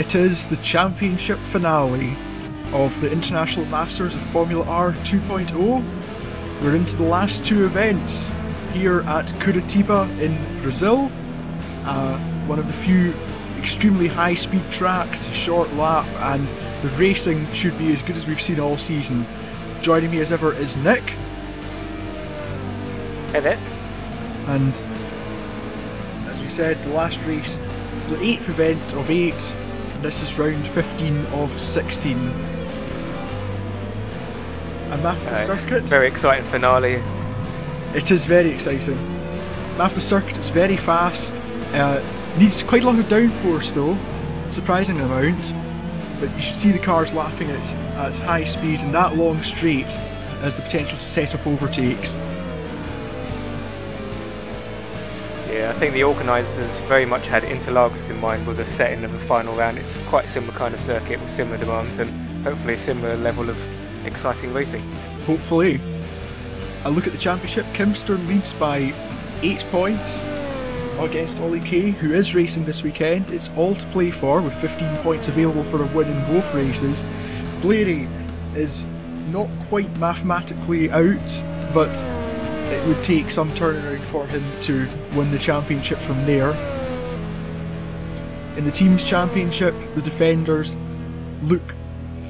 It is the championship finale of the International Masters of Formula R 2.0. We're into the last two events here at Curitiba in Brazil. One of the few extremely high speed tracks, short lap, and the racing should be as good as we've seen all season. Joining me as ever is Nick. Hey there. And as we said, the last race, the 8th event of 8, and this is round 15 of 16. And the circuit. Very exciting finale. It is very exciting. The circuit is very fast. Needs quite a lot of downforce though, surprising amount. But you should see the cars lapping it at high speed, and that long straight has the potential to set up overtakes. Yeah, I think the organisers very much had Interlagos in mind with the setting of the final round. It's quite a similar kind of circuit with similar demands and hopefully a similar level of exciting racing. Hopefully. A look at the championship. Kimster leads by 8 points against Ollie Kay, who is racing this weekend. It's all to play for, with 15 points available for a win in both races. Blairy is not quite mathematically out, but it would take some turnaround for him to win the championship from there. In the team's championship, the defenders look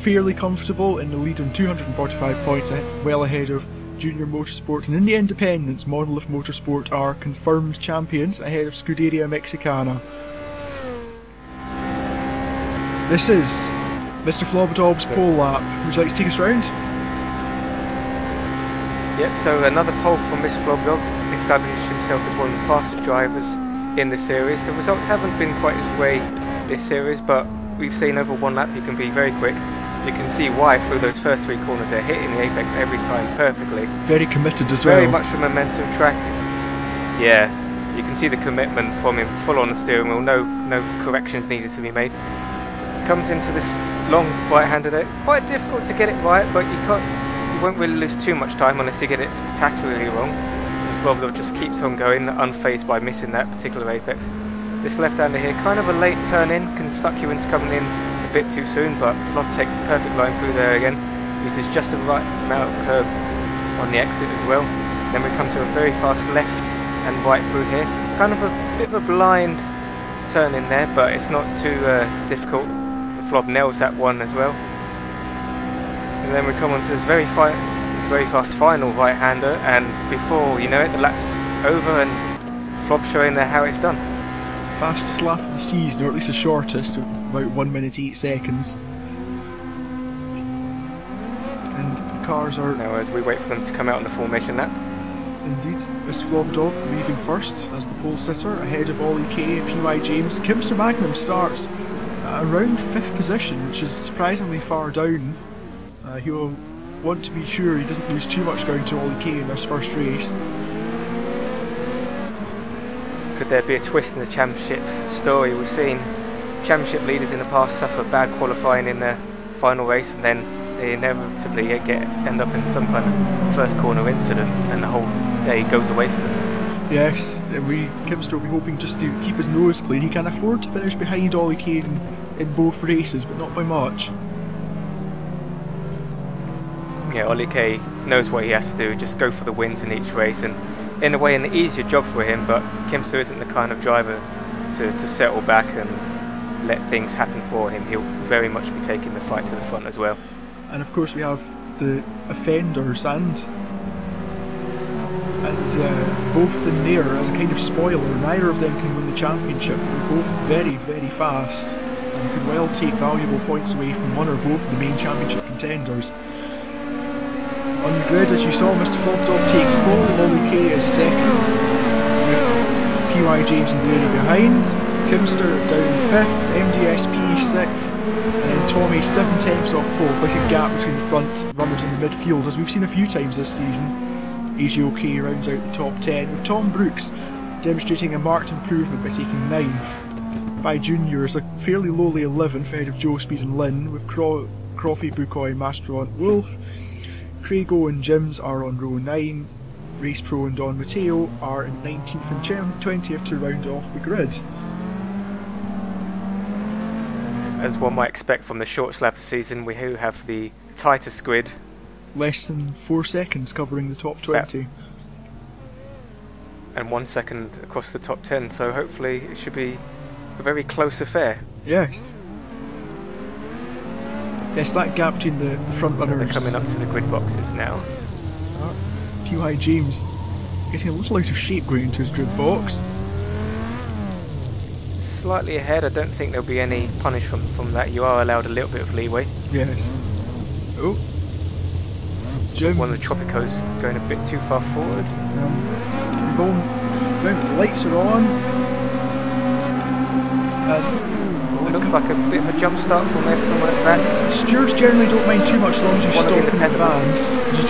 fairly comfortable in the lead on 245 points, well ahead of Junior Motorsport, and in the independents, Monolith Motorsport are confirmed champions ahead of Scuderia Mexicana. This is Mr. Flobdob's pole lap. Would you like to take us round? Yep, so another pole from Mr. Flobdob, established himself as one of the fastest drivers in the series. The results haven't been quite his way this series, but we've seen over one lap he can be very quick. You can see why through those first 3 corners they're hitting the apex every time perfectly. Very committed as well. Very much a momentum track. Yeah, you can see the commitment from him, full on the steering wheel, no corrections needed to be made. Comes into this long right-hander there. Quite difficult to get it right, but you won't really lose too much time unless you get it spectacularly wrong. And Flobdo just keeps on going, unfazed by missing that particular apex. This left-hander here, kind of a late turn in, can suck you into coming in a bit too soon, but Flob takes the perfect line through there again, uses just the right amount of curb on the exit as well. Then we come to a very fast left and right through here, kind of a bit of a blind turn in there, but it's not too difficult. Flob nails that one as well. And then we come on to this very fast final right-hander, and before you know it, the lap's over and Flob showing there how it's done. Fastest lap of the season, or at least the shortest, with about 1 minute 8 seconds. And the cars are... Now as we wait for them to come out on the formation lap. Indeed, Mr. Flobdog leaving first as the pole sitter, ahead of Ollie Kay, PY James. Kimster Magnum starts at around 5th position, which is surprisingly far down. He will want to be sure he doesn't lose too much ground to Ollie Kay in this first race. Could there be a twist in the championship story? We've seen championship leaders in the past suffer bad qualifying in the final race, and then they inevitably end up in some kind of first corner incident, and the whole day goes away from them. Yes, Kimster will be hoping just to keep his nose clean. He can afford to finish behind Ollie Kay in both races, but not by much. Yeah, Ollie Kay knows what he has to do, just go for the wins in each race, and in a way an easier job for him, but Kimster isn't the kind of driver to settle back and let things happen for him. He'll very much be taking the fight to the front as well. And of course we have the offenders and both in there as a kind of spoiler. Neither of them can win the championship. They're both very, very fast and could well take valuable points away from one or both of the main championship contenders. On the grid, as you saw, Mr. Flobdog takes pole, Ollie Kay is second, with PY James and Blairy behind, Kimster down 5th, MDSP 6th, and then Tommy 7/10 off pole. Quite a gap between the front runners and the midfield, as we've seen a few times this season. AGOK rounds out the top 10, with Tom Brooks demonstrating a marked improvement by taking 9th. By juniors, a fairly lowly 11th ahead of Joe Speed and Lynn, with Croffy, Bucoy, Mastro and Wolf. Craigo and Jims are on row 9, Race Pro and Don Matteo are in 19th and 20th to round off the grid. as one might expect from the short lap of the season, we do have the tightest grid. Less than 4 seconds covering the top 20. And 1 second across the top 10, so hopefully it should be a very close affair. Yes. Yes, that gap between the front runners. So they're coming up to the grid boxes now. PY James getting a little out of shape going into his grid box. Slightly ahead, I don't think there'll be any punish from that. You are allowed a little bit of leeway. Yes. Oh. James. One of the Tropicos going a bit too far forward. The lights are on. It looks like a bit of a jump start from there, somewhere like that. Stewards generally don't mind too much as long as you stop in advance, because you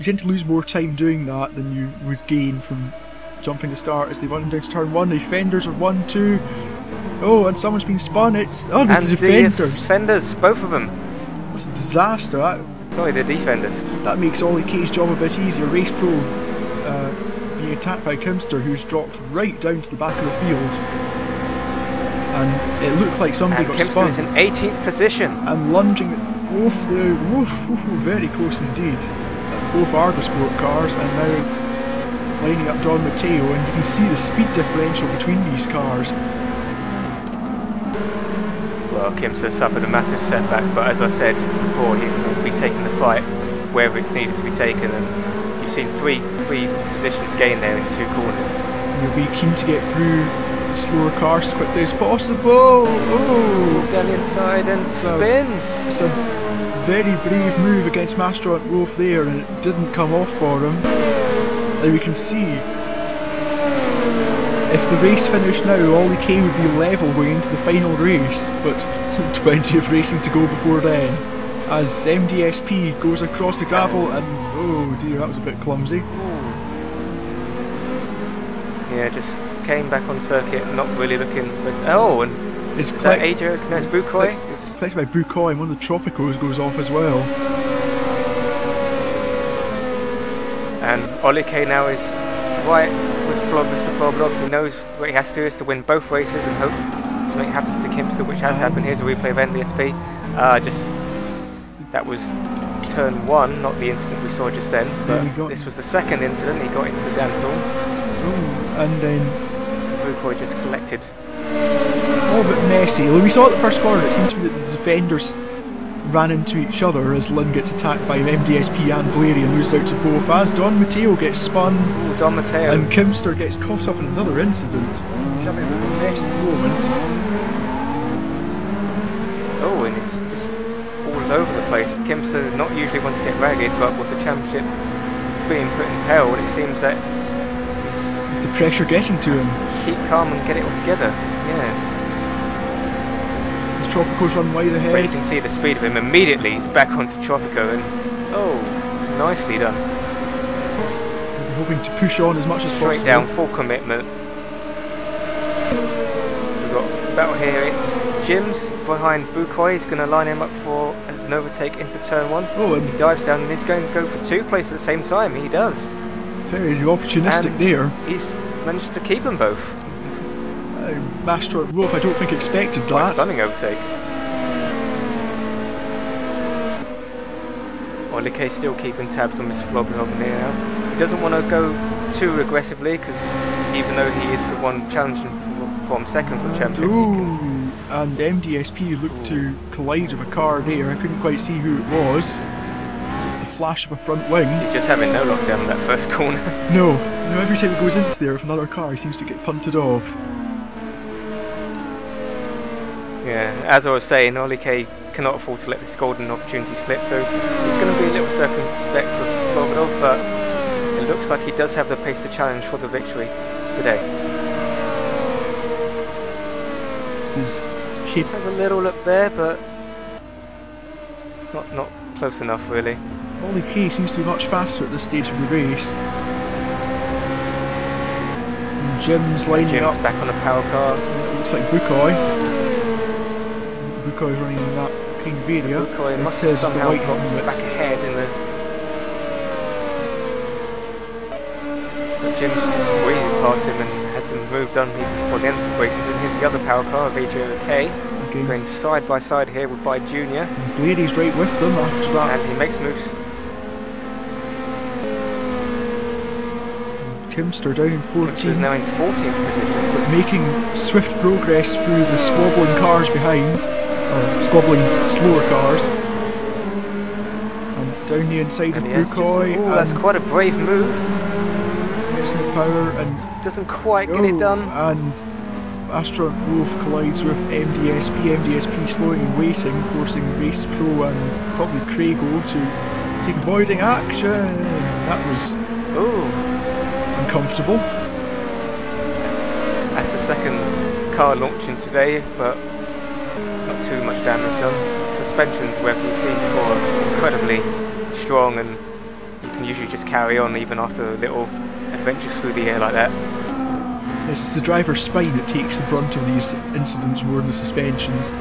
tend to lose more time doing that than you would gain from jumping the start as they run down to turn 1. The defenders are 1, 2. Oh, and someone's been spun. It's the defenders. The defenders, both of them. What's a disaster? Sorry, the defenders. That makes Ollie K's job a bit easier. Race Pro being attacked by Kimster, who's dropped right down to the back of the field. And it looked like somebody got spun. Kimster is in 18th position. And lunging off the very close indeed. Both Argosport cars, and now lining up Don Matteo, and you can see the speed differential between these cars. Well, Kimster suffered a massive setback, but as I said before, he will be taking the fight wherever it's needed to be taken, and you've seen three positions gained there in 2 corners. You'll be keen to get through slower cars as quickly as possible. Oh, down the inside and spins. It's a very brave move against Master Wolf there, and it didn't come off for him. And we can see if the race finished now, Ollie K would be level going into the final race, but plenty of racing to go before then. As MDSP goes across the gravel, and oh dear, that was a bit clumsy. Yeah, just came back on circuit, not really looking. Oh, and is that Adrian? No, it's Bukoy. It's collected by Bukoy, and one of the Tropicos goes off as well. And Ollie K now is right with Mr. Floblog. He knows what he has to do is to win both races and hope something happens to Kimster, which has happened. Here's a replay of NDSP. That was turn 1, not the incident we saw just then, but this was the second incident. He got into Danthorn. Oh, and then Bukoy just collected. Oh, but messy. Well, we saw at the first corner, it seemed to be that the defenders ran into each other as Lynn gets attacked by MDSP and Blairy and loses out to both, as Don Matteo gets spun. Ooh, Don Matteo. And Kimster gets caught up in another incident. He's having a bit of a mess at the moment. Oh, and it's just all over the place. Kimster not usually wants to get ragged, but with the championship being put in peril, it seems that is the pressure getting to him? To keep calm and get it all together. Yeah. Tropico's run wide ahead. But you can see the speed of him immediately. He's back onto Tropico, and oh, nicely done. Hoping to push on as much as possible. Straight down, full commitment. So we've got a battle here. It's Jim's behind Bukoy. He's going to line him up for an overtake into turn 1. Oh, and he dives down and he's going to go for 2 places at the same time. He does. Very opportunistic and there. He's managed to keep them both. Master Wolf, I don't think expected that. Quite stunning overtake. Ollie K still keeping tabs on Mr. Flobberhob here now. He doesn't want to go too aggressively because even though he is the one challenging from second for the championship. Ooh, and MDSP looked to collide with a car there. I couldn't quite see who it was. The flash of a front wing. He's just having no lockdown in that first corner. No, every time he goes into there with another car, he seems to get punted off. Yeah, as I was saying, Ollie K cannot afford to let this golden opportunity slip, so he's going to be a little circumspect with Flobberhob, but it looks like he does have the pace to challenge for the victory today. He has a little look there, but not close enough really. Ollie K seems to be much faster at this stage of the race. And Jim's lining up. Back on a power car. It looks like Bukoy. Bukoy running in that pink video. So Bukoy must have somehow got back ahead in the... But Jim's just squeezing past him and hasn't moved on even before the end of the break. And here's the other power car, VJOK. Going side by side here with By Junior. And Blady's right with them after that. And he makes moves. Kimster down in 14th. Kimster's now in 14th position. But making swift progress through the squabbling cars behind. Or squabbling slower cars. And down the inside of Bukoy. Oh, that's quite a brave move. Mixing the power and doesn't quite get it done. And Astronaut Wolf collides with MDSP. MDSP slowing and waiting, forcing Race Pro and probably Craigo to take avoiding action. That was uncomfortable. That's the second car launching today, but not too much damage done. Suspensions, as we've seen before, are incredibly strong, and you can usually just carry on even after little adventures through the air like that. Yes, it's the driver's spine that takes the brunt of these incidents more than the suspensions.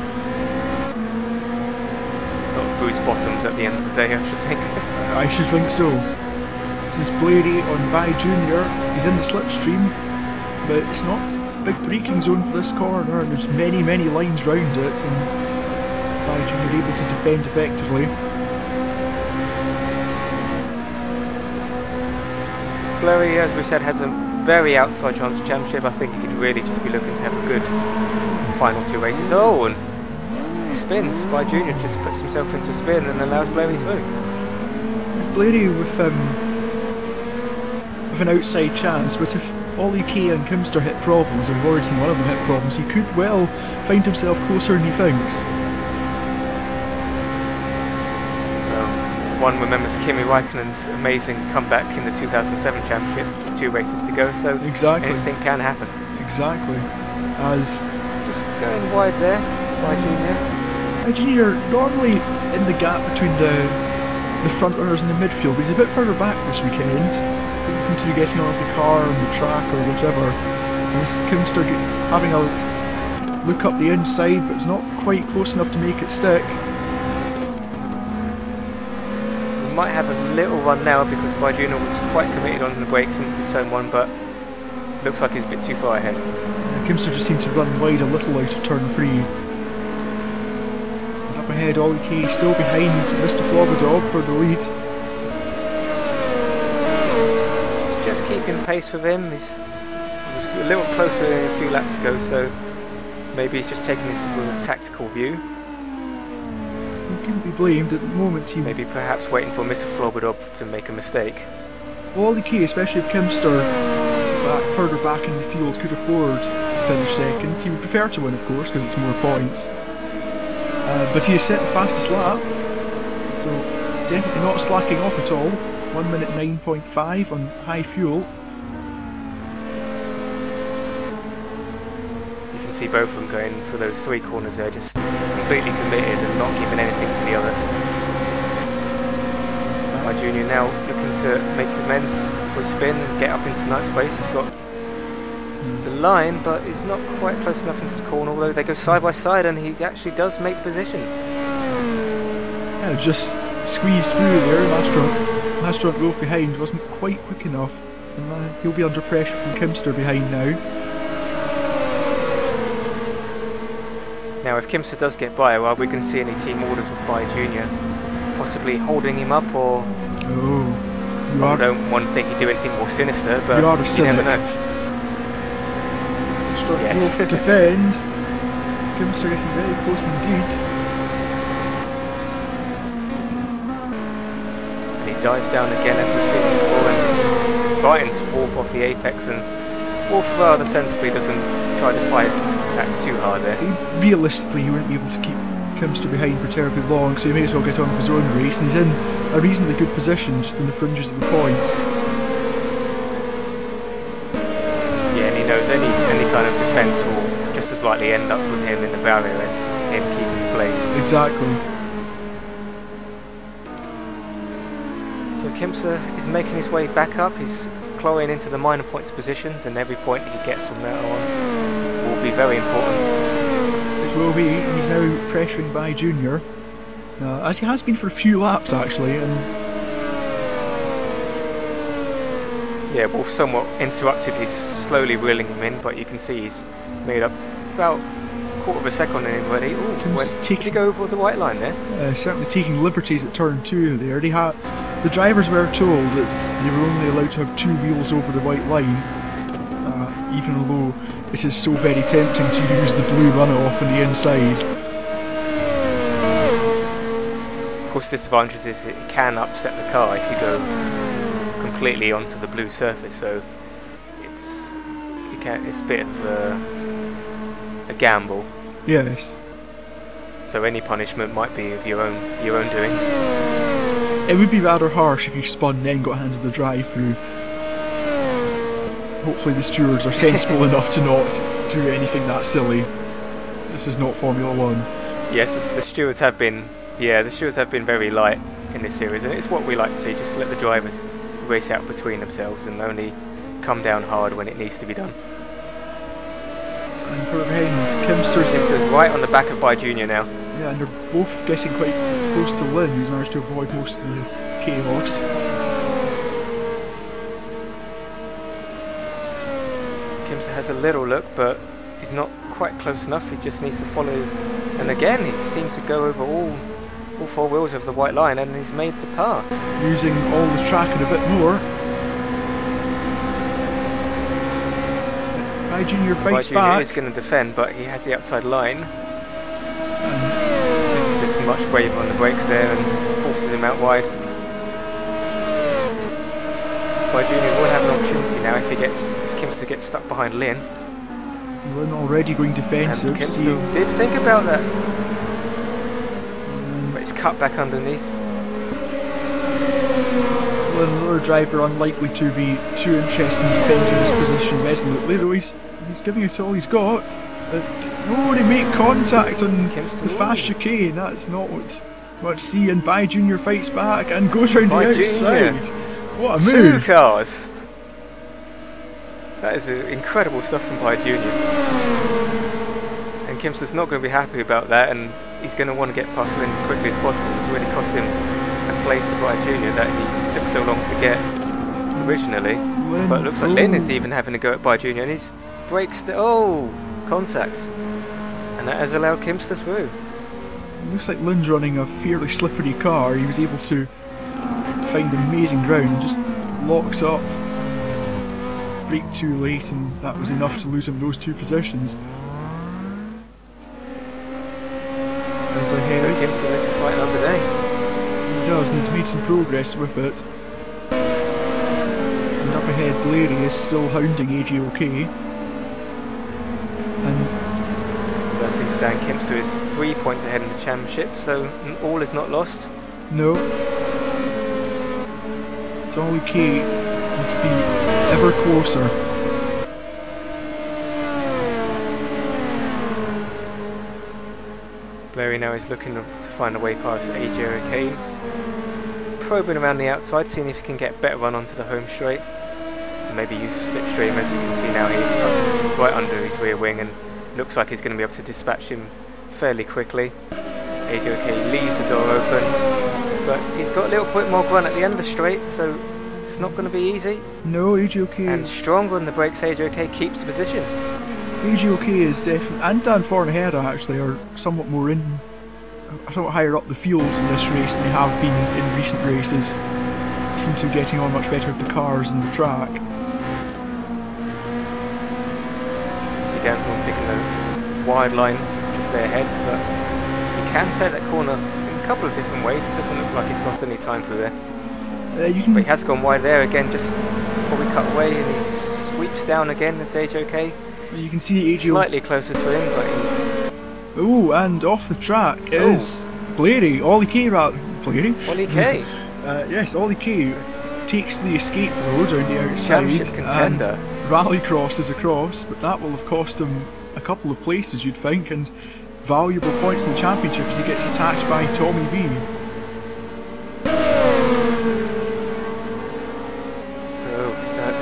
Not bruised bottoms at the end of the day, I should think. I should think so. This is Blady on By Junior. He's in the slipstream, but it's not a big braking zone for this corner, and there's many lines round it, and By Junior able to defend effectively. Blurry, as we said, has a very outside chance of championship. I think he could really just be looking to have a good final two races. Oh, and he spins. By Junior just puts himself into a spin and allows Blurry through. Blurry with an outside chance, but if Ollie K and Kimster hit problems, and Warrington one of them hit problems, he could well find himself closer than he thinks. One remembers Kimi Raikkonen's amazing comeback in the 2007 championship with 2 races to go, so anything can happen. Exactly. As just going wide there, By Junior. By Junior normally in the gap between the front runners and the midfield, but he's a bit further back this weekend. Doesn't seem to be getting on the car or the track or whatever. And this Kimster having a look up the inside, but it's not quite close enough to make it stick. Might have a little run now because By Junior was quite committed on the brakes into the turn 1, but looks like he's a bit too far ahead. Kimster just seemed to run wide a little out of turn 3. He's up ahead, Ollie K still behind Mr. Flobadog for the lead. It's just keeping pace with him. He was a little closer a few laps ago, so maybe he's just taking this with a tactical view. He couldn't be blamed at the moment. Maybe perhaps waiting for Mr. Flobadov to make a mistake. Well, the key, especially if Kimster further back in the field could afford to finish second. He would prefer to win, of course, because it's more points. But he has set the fastest lap, so definitely not slacking off at all. 1 minute 9.5 on high fuel. See both of them going for those 3 corners there, just completely committed and not giving anything to the other. By Junior now looking to make amends for a spin and get up into 9th place. He's got the line, but is not quite close enough into the corner, although they go side by side and he actually does make position. Yeah, just squeezed through there. Astronaut Wolf behind wasn't quite quick enough, and he'll be under pressure from Kimster behind now. Now if Kimster does get by, well, we can see any team orders with By Junior possibly holding him up, or I don't want to think he'd do anything more sinister, but you never know. Yes. Defends. Kimster getting very close indeed. And he dives down again as we've seen before and just frightens Wolf off the apex, and Wolf rather sensibly doesn't try to fight that too hard there. Realistically, he wouldn't be able to keep Kimster behind for terribly long, so he may as well get on with his own race, and he's in a reasonably good position just in the fringes of the points. Yeah, and he knows any kind of defence will just as likely end up with him in the barrier as him keeping place. Exactly. So Kimster is making his way back up. He's clawing into the minor points positions, and every point he gets from now on will be very important. It will be. He's now pressuring By Junior, as he has been for a few laps actually, and yeah, Wolf somewhat interrupted. He's slowly reeling him in, but you can see he's made up about quarter of a second on anybody. Ooh, did he go over the white line there? Certainly taking liberties at turn 2 there. The drivers were told that they were only allowed to have 2 wheels over the white line, even although it is so very tempting to use the blue runoff on the inside. Of course, disadvantage is it can upset the car if you go completely onto the blue surface, so it's a bit of a gamble. Yes. So any punishment might be of your own doing. It would be rather harsh if you spun and then got handed the drive-through. Hopefully the stewards are sensible enough to not do anything that silly. This is not Formula 1. Yes, the stewards have been very light in this series, and it's what we like to see, just let the drivers race out between themselves and only come down hard when it needs to be done. And for Kimster's right on the back of By Junior now. Yeah, and they're both getting quite close to Lynn, who's managed to avoid most of the chaos. Kimster has a little look, but he's not quite close enough. He just needs to follow. And again, he seemed to go over all 4 wheels of the white line, and he's made the pass. Using all the track and a bit more. By Junior fights back. By Junior is going to defend, but he has the outside line. He's just much braver on the brakes there and forces him out wide. By Junior will have an opportunity now if Kimster gets stuck behind Lynn. Lynn already going defensive. And Kimster did think about that. But it's cut back underneath. Lynn, another driver unlikely to be too interested in defending his position resolutely, though he's giving it all he's got. They make contact on the fast chicane. That's not what you want to see. And By Junior fights back and goes round the outside. What a move! 2 cars. That is incredible stuff from By Junior. And Kimster's not going to be happy about that, and he's going to want to get past Lynn as quickly as possible. It's really cost him a place to By Junior that he took so long to get originally. But it looks like Lynn is even having to go at By Junior, and his brakes contact. And that has allowed Kimster through. It looks like Lynn's running a fairly slippery car. He was able to find amazing ground and just locked up. Brake too late, and that was enough to lose him those 2 positions. As ahead. So Kimster lives to fight another day. He does, and he's made some progress with it. And up ahead, Blairy is still hounding AJOK. And so as things stand, Kimster is 3 points ahead in the championship, so all is not lost. No. Dolly K would be ever closer. Blairy now is looking to find a way past AJOK's. Probing around the outside, seeing if he can get a better run onto the home straight. And maybe use the slipstream. As you can see now, he's tucked right under his rear wing and looks like he's going to be able to dispatch him fairly quickly. AJOK leaves the door open, but he's got a little bit more grunt at the end of the straight, so it's not going to be easy. No, AJOK and stronger on the brakes. AJOK keeps the position. AJOK is definitely, and Dan Fornhera actually, are somewhat higher up the field in this race than they have been in recent races. Seem to be getting on much better with the cars and the track. See Danforth taking the wide line just there ahead, but he can take that corner in a couple of different ways. It doesn't look like he's lost any time through there. But he has gone wide there again just before we cut away, and he sweeps down again as AJOK. You can see AJOK slightly closer to him, but oh, and off the track is Blairy. Ollie K. Ollie K. Yes, Ollie K. takes the escape road on the outside and rally crosses across, but that will have cost him a couple of places, you'd think, and valuable points in the championship as he gets attacked by Tommy B. So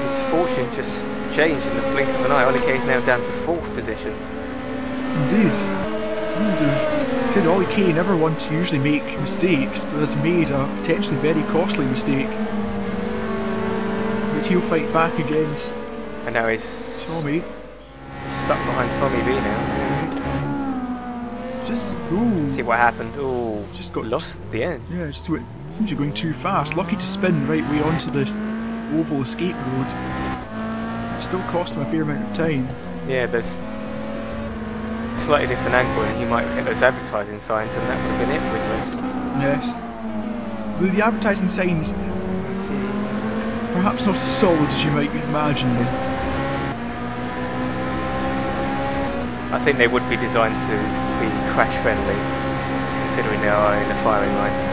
his fortune just changed in the blink of an eye. Ollie K is now down to 4th position. Indeed. Said Ollie K never one to usually make mistakes, but has made a potentially very costly mistake, which he'll fight back against. And now he's Tommy. He's stuck behind Tommy B now. Just, ooh. See what happened. Oh, Just got lost the end. Yeah, just seems you're going too fast. Lucky to spin right way onto this oval escape road. Still cost him a fair amount of time. Yeah, there's a slightly different angle, and he might hit those advertising signs, and that would have been it for his race. Yes. Though the advertising signs, Let's see. perhaps not as solid as you might imagine. I think they would be designed to be crash friendly, considering they are in the firing line.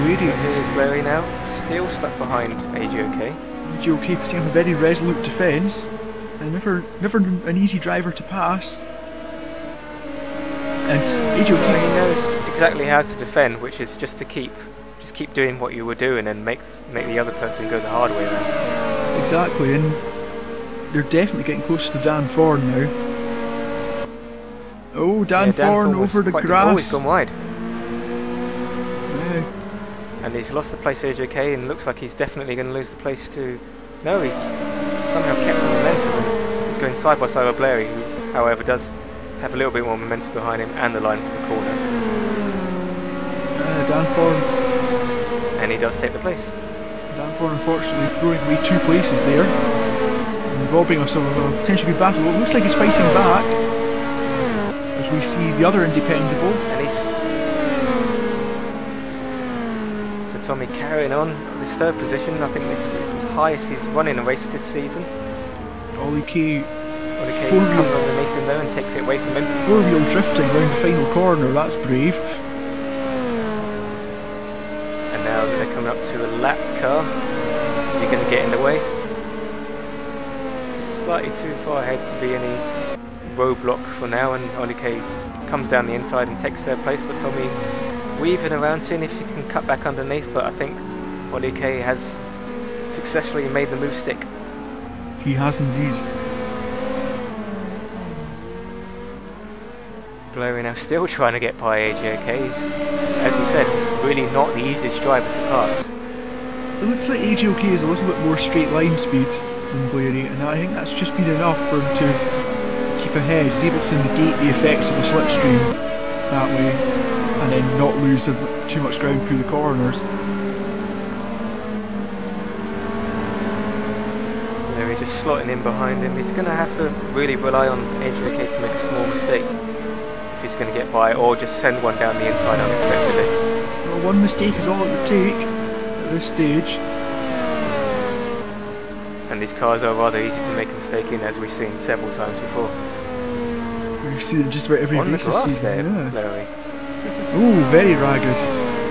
Here's Larry now, still stuck behind AJOK. AJOK putting up a very resolute defence, and never an easy driver to pass. And AJOK, he knows exactly how to defend, which is just to keep doing what you were doing and make the other person go the hard way around. Exactly, and they're definitely getting close to Dan Thorne now. Oh, Dan Thorne over the grass. Oh, he's gone wide. Yeah. And he's lost the place to AJK, and looks like he's definitely going to lose the place to... No, he's somehow kept the momentum, and he's going side by side with Blairy, who, however, does have a little bit more momentum behind him and the line for the corner. Dan Thorne. And he does take the place. Dan Thorne unfortunately throwing away 2 places there. And robbing us of a potentially good battle. It looks like he's fighting back. As we see the other Independable. And he's... So Tommy carrying on this 3rd position. I think this is his highest he's run in a race this season. Ollie K comes underneath him though and takes it away from him. 4-wheel drifting round the final corner, that's brave. And now they're coming up to a lapped car. Is he going to get in the way? Slightly too far ahead to be any roadblock for now, and Ollie K comes down the inside and takes their place, but Tommy weaving around, seeing if he can cut back underneath, but I think Ollie K has successfully made the move stick. He has indeed. Blairy now still trying to get by AJOK. He's, as you said, really not the easiest driver to pass. It looks like AJOK is a little bit more straight line speed than Blairy, and I think that's just been enough for him to keep ahead. He's able to negate the effects of the slipstream that way, and then not lose too much ground through the corners. Blairy just slotting in behind him. He's going to have to really rely on AJOK to make a small mistake if he's going to get by, or just send one down the inside unexpectedly. Well, one mistake is all it would take at this stage. And these cars are rather easy to make a mistake in, as we've seen several times before. We've seen it just about every race this season. On the grass there, Blairy. Oh, very ragged.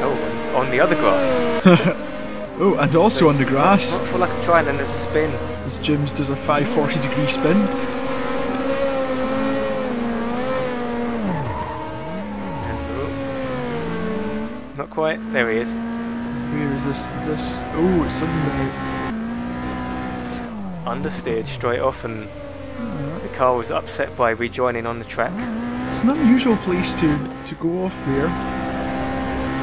Oh, on the other grass. Oh, and also on the grass. Not for lack of trying, and there's a spin. As James does a 540-degree spin. Not quite. There he is. Where is this? Is this? Oh, it's somewhere. Just understeered straight off, and the car was upset by rejoining on the track. It's an unusual place to go off there.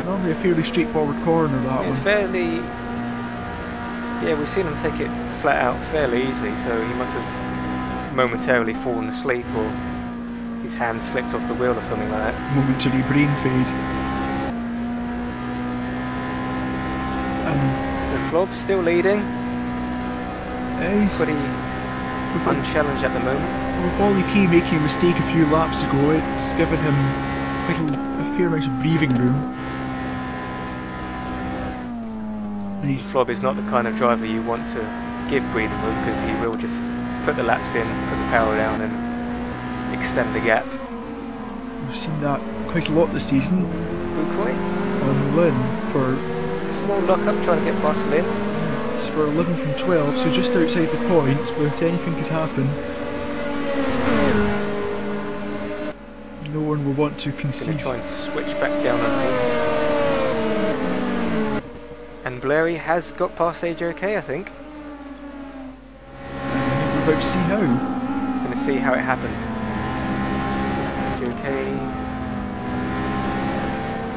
Normally a fairly straightforward corner, that It's one. fairly... Yeah, we've seen him take it flat out fairly easily, so he must have momentarily fallen asleep, or his hand slipped off the wheel or something like that. Momentary brain fade. So Flob's still leading. Pretty unchallenged at the moment. With Ollie K making a mistake a few laps ago, it's given him quite a fair amount of breathing room. Flob is not the kind of driver you want to give breathing room, because he will just put the laps in, put the power down and extend the gap. We've seen that quite a lot this season. Bukoy on Lynn for a small lock-up trying to get past Lynn. It's for 11 from 12, so just outside the points, but anything could happen. No one will want to concede. Going to try and switch back down underneath. And Blairy has got past AJOK, I think. We're about to see how. Going to see how it happened. AJOK.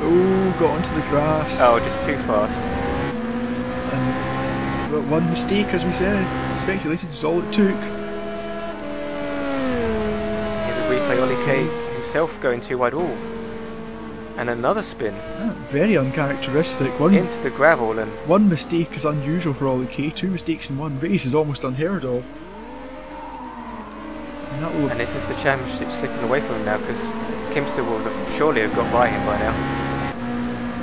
Oh, got onto the grass. Oh, just too fast. And one mistake, as we said, speculated was all it took. Here's a replay by Ollie K himself going too wide. Ooh. And another spin. Very uncharacteristic. Into the gravel, and one mistake is unusual for Ollie K. 2 mistakes in one race is almost unheard of. And this is the championship slipping away from him now, because Kimster will surely have got by him by now.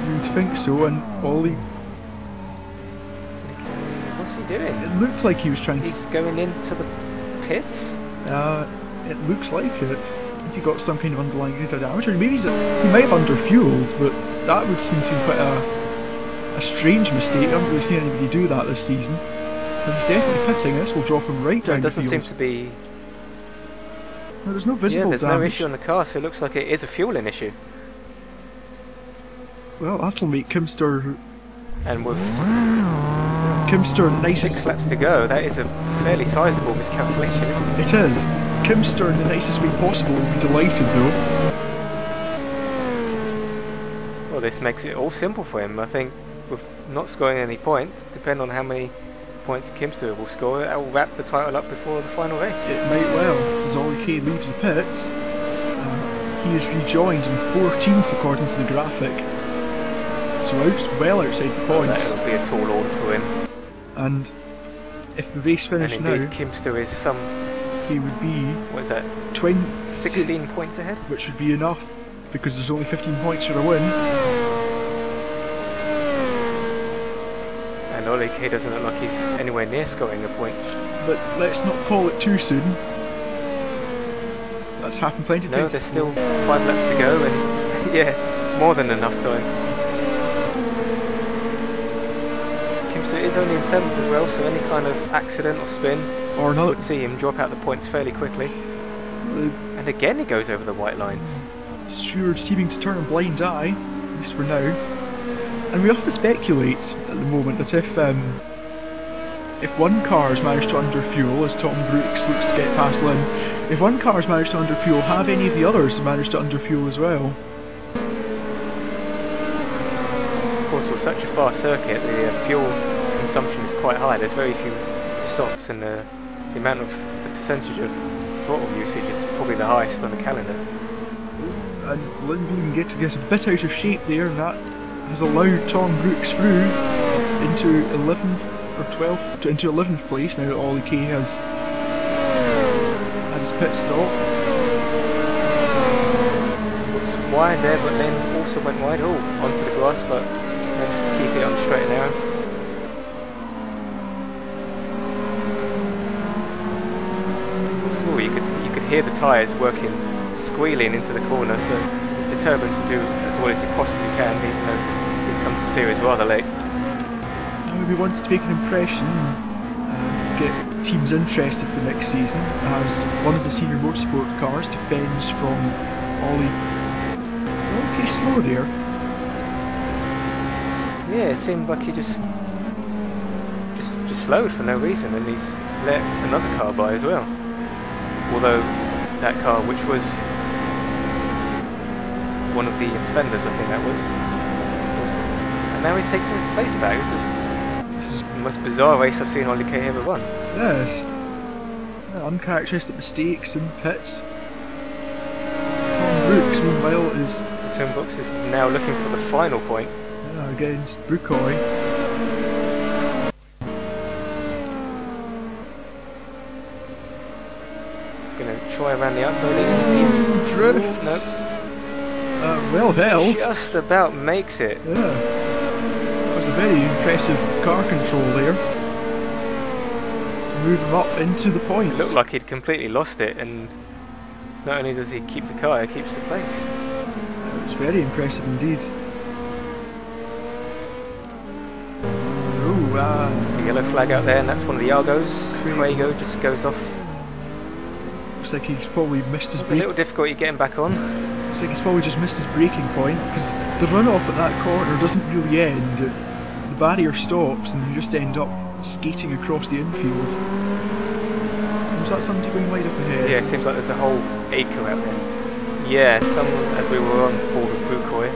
You'd think so, and Ollie... What's he doing? It looked like he was trying He's going into the pits? It looks like it. Has he got some kind of underlying damage? Or maybe he might have underfueled, but that would seem to be quite a strange mistake. I haven't really seen anybody do that this season. But he's definitely pitting. This will drop him right down the field. It doesn't seem to be... No, there's no visible there's damage. no issue on the car, so it looks like it is a fueling issue. Well, that'll make Kimster... And with Kimster nicest... 6 laps to go, that is a fairly sizable miscalculation, isn't it? It is. Kimster in the nicest way possible would be delighted though. Well, this makes it all simple for him. I think with not scoring any points, depending on how many points Kimster will score, that will wrap the title up before the final race. It might well, as Ollie K leaves the pits. He is rejoined in 14th according to the graphic. So well outside the points. That would be a tall order for him. And if the race finished and now, indeed Kimster is he would be... What is that? 16 points ahead? Which would be enough, because there's only 15 points for a win. And Ollie K doesn't look like he's anywhere near scoring a point. But let's not call it too soon. That's happened plenty of times. No, there's still 5 laps to go, and yeah, more than enough time. Kimster is only in 7th as well, so any kind of accident or spin or another would see him drop out the points fairly quickly. And again he goes over the white lines. Sure, seeming to turn a blind eye, at least for now. And we have to speculate at the moment that if one car has managed to underfuel, as Tom Brooks looks to get past Lynn, if one car has managed to underfuel, have any of the others managed to underfuel as well? Of course, with such a fast circuit, the fuel consumption is quite high. There's very few stops, and the percentage of throttle usage is probably the highest on the calendar. And Lindblom gets to get a bit out of shape there, and that has allowed Tom Brooks through into 11th or 12th, into 11th place. Now that Ollie K has had his pit stop. Looks wide there, but then also went wide onto the grass, but managed to keep it on the straight and narrow. You could hear the tyres working, squealing into the corner, so he's determined to do as well as he possibly can, even though this comes to series rather late. He wants to make an impression, get teams interested for next season, as one of the senior motorsport cars defends from Ollie. Okay, slow there. Yeah, it seemed like he just slowed for no reason, and he's let another car by as well. Although that car, which was one of the offenders, I think that was. And now he's taking his place back. This is the most bizarre race I've seen Ollie K ever run. Yes. Uncharacteristic mistakes in pits. Tom Brooks, meanwhile, is... So Tom Brooks is now looking for the final point. Yeah, against Bukoy. Going to try around the outside and drifts. Well held. Just about makes it. Yeah. That was a very impressive car control there. Move him up into the points. It looked like he'd completely lost it, and not only does he keep the car, he keeps the place. It was very impressive indeed. There's a yellow flag out there, and that's one of the Argos. Craigo just goes off. Looks like he's probably missed his break. A little difficulty getting back on. Looks like he's probably just missed his braking point, because the run-off at that corner doesn't really end. The barrier stops and you just end up skating across the infield. Was that somebody going wide up ahead? Yeah, it seems like there's a whole acre out there. Yeah, someone, as we were on board with Bukoy.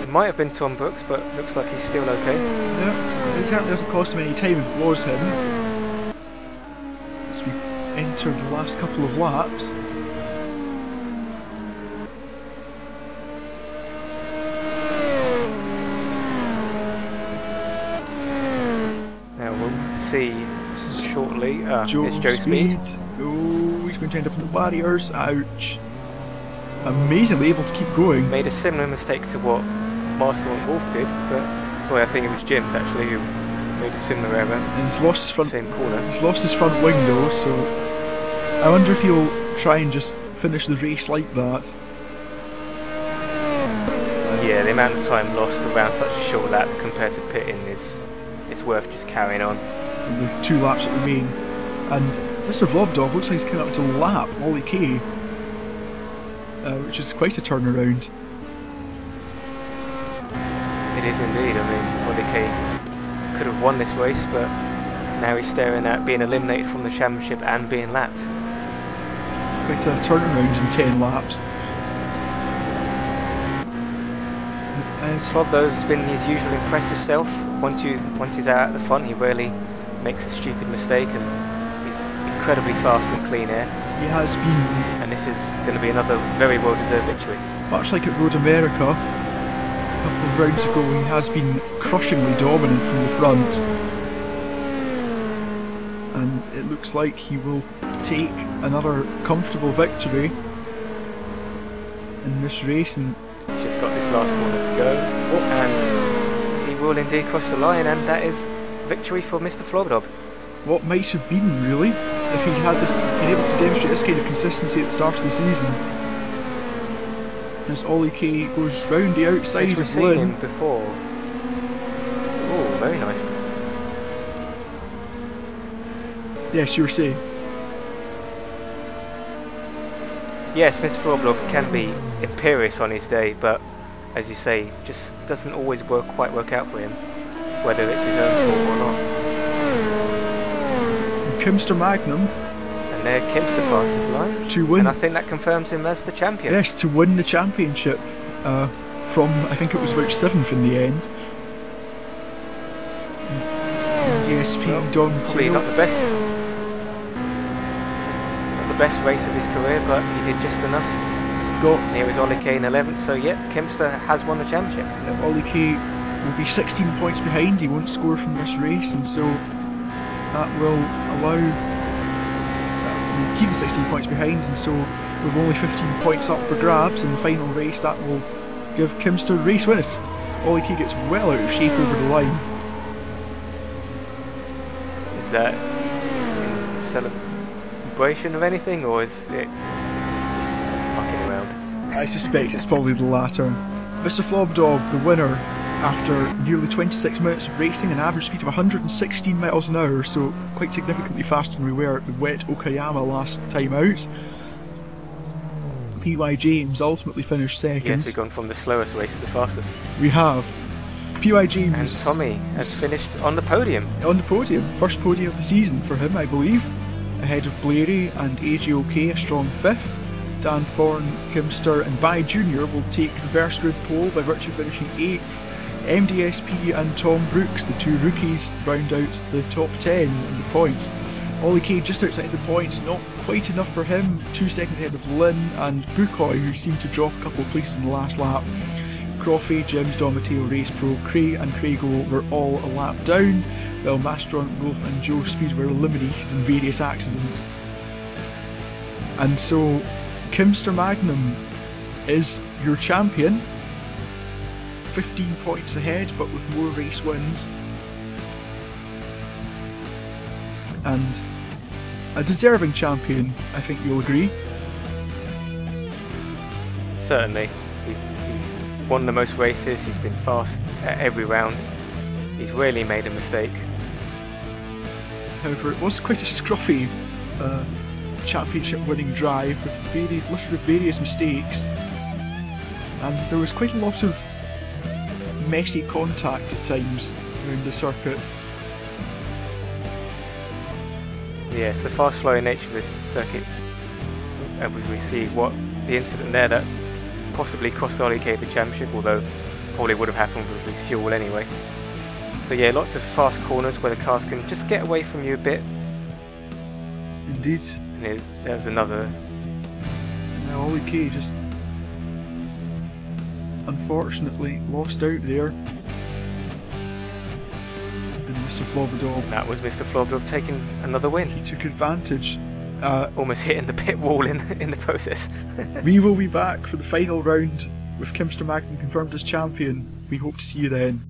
It might have been Tom Brooks, but looks like he's still okay. Yeah, it certainly doesn't cost him any time if it was him. So we entered the last couple of laps. Now we'll see shortly. It's Joe Speed. Oh, he's going to end up in the barriers. Ouch. Amazingly able to keep going. Made a similar mistake to what Master and Wolf did, but sorry, I think it was James actually who made a similar error. And he's lost his front. Same corner. He's lost his front wing though, so I wonder if he'll try and just finish the race like that. Yeah, the amount of time lost around such a short lap compared to pitting is it's worth just carrying on. From the 2 laps that remain, and Mr. Vlogdog looks like he's coming up to lap Ollie K, which is quite a turnaround. It is indeed. I mean, Ollie K could have won this race, but now he's staring at being eliminated from the championship and being lapped. Quite a turnaround in 10 laps. Slob though has been his usual impressive self. Once he's out at the front, he rarely makes a stupid mistake, and he's incredibly fast and clean air. He has been, and this is going to be another very well-deserved victory. Much like at Road America a couple of rounds ago, he has been crushingly dominant from the front, and it looks like he will take another comfortable victory in this race. And he's just got this last corner to go, and he will indeed cross the line, and that is victory for Mr. Flogdog. What might have been, really, if he'd had this, been able to demonstrate this kind of consistency at the start of the season. As Ollie K goes round the outside of seen him before. Oh, very nice. Yes, you were saying. Yes, Mr. Flogdog can be imperious on his day, but as you say, it just doesn't always quite work out for him, whether it's his own fault or not. Kimster Magnum. And there Kimster passes the line. To win. And I think that confirms him as the champion. Yes, to win the championship from, I think it was about 7th in the end. And DSP well, Don probably not the best race of his career, but he did just enough. And here is Ollie K in 11th, so yeah, Kimster has won the championship. Ollie K will be 16 points behind, he won't score from this race, and so that will allow keep him 16 points behind, and so with only 15 points up for grabs in the final race, that will give Kimster race winners. Ollie K gets well out of shape over the line. Is that in celebration of anything, or is it just fucking around? I suspect it's probably the latter. Mr. Flobdog, the winner, after nearly 26 minutes of racing, an average speed of 116 miles an hour, so quite significantly faster than we were at the wet Okayama last time out. PY James ultimately finished second. Yes, we've gone from the slowest race to the fastest. We have. PY James. And Tommy has finished on the podium. On the podium. First podium of the season for him, I believe. Ahead of Blairy and AGOK, a strong 5th. Dan Thorne, Kimster and Bai Jr. will take reverse grid pole by virtue of finishing 8th. MDSP and Tom Brooks, the 2 rookies, round out the top 10 in the points. Ollie K just outside the points, not quite enough for him. 2 seconds ahead of Lynn and Bukoy, who seemed to drop a couple of places in the last lap. Croffey, Jims, Don Matteo, Race Pro, Cray and Craigo were all a lap down, while Mastron, Wolf and Joe Speed were eliminated in various accidents. And so Kimster Magnum is your champion, 15 points ahead but with more race wins, and a deserving champion, I think you'll agree. Certainly. He's won the most races, he's been fast at every round, he's rarely made a mistake. However, it was quite a scruffy championship winning drive with various mistakes, and there was quite a lot of messy contact at times around the circuit. Yes, the fast flowing nature of this circuit, and we see what the incident there that possibly cost Ollie K the championship, although probably would have happened with his fuel anyway. So yeah, lots of fast corners where the cars can just get away from you a bit. Indeed. And there was another. Now Ollie P just unfortunately lost out there. And Mr. Flobador. That was Mr. Flobador taking another win. He took advantage. Almost hitting the pit wall in the process. We will be back for the final round with Kimster Magnum confirmed as champion. We hope to see you then.